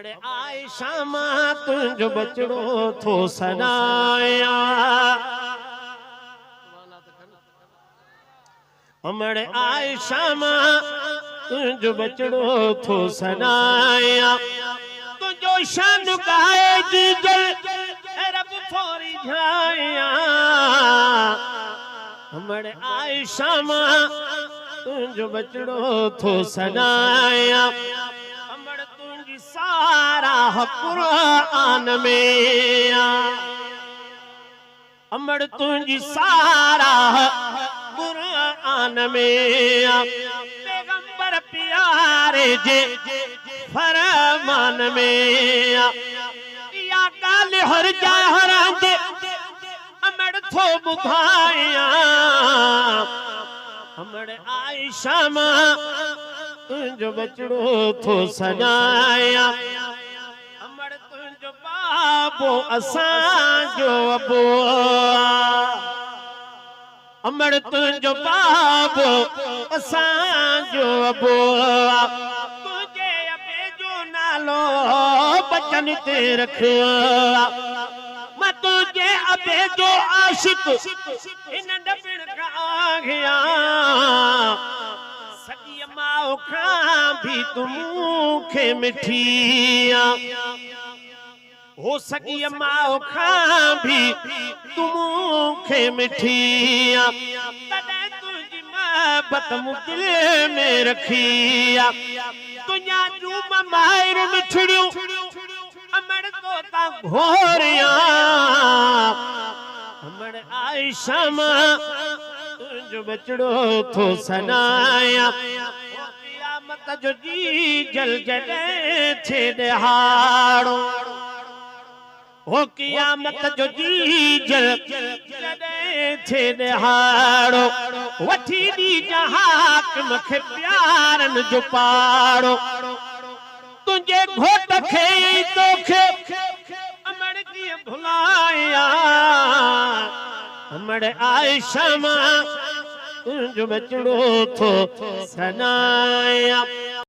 हमड़े आयशा मां तुझो बचड़ो थो सनाया। हमड़े आयशा मां तुझो बचड़ो थो सनाया। तुझो शान गाए जीजल रब फोरी जाया। हमड़े आयशा मां तुझो बचड़ो थो सनाया। हमड़ तुझी सारा कुरान में हमड़ तुझी सारा कुरान में पैगंबर प्यारे जे फरमान में या गाल हर जा हरांदे हमड़ थो बुधाया। हमड़े आयशा मां तुझो बचड़ो थो सनाया। हमड़ तुझो बाबो असांजो अबो। हमड़ तुझो बाबो असांजो अबो। तुझे अबे जो नालो बचन ते रखियो। मैं तुझे अबे जो आशिक इन डबण का गया। सगी माओ खां भी तुमखे मिठिया। हो सगी माओ खां भी तुमखे मिठिया। तॾहिं तुझी मोहब्बत मूं दिल में रखिया। तुझा जूम माहिर मिठड़ियूं हमड़ तोता घोरिया। हमड़ आयशा मां तुझो बचड़ो थो सनाया। क़यामत जो जी जल जॾहिं थे ॾहाड़ो। हो क़यामत जो जी जल जॾहिं थे ॾहाड़ो। वठी ॾीजा हाकिम खे प्यारनि जो पाड़ो। तुझे घोट खे तोखे हमड़ कीअं भुलाया। हमड़ आयशा मां तुझो बचड़ो थो सनाया।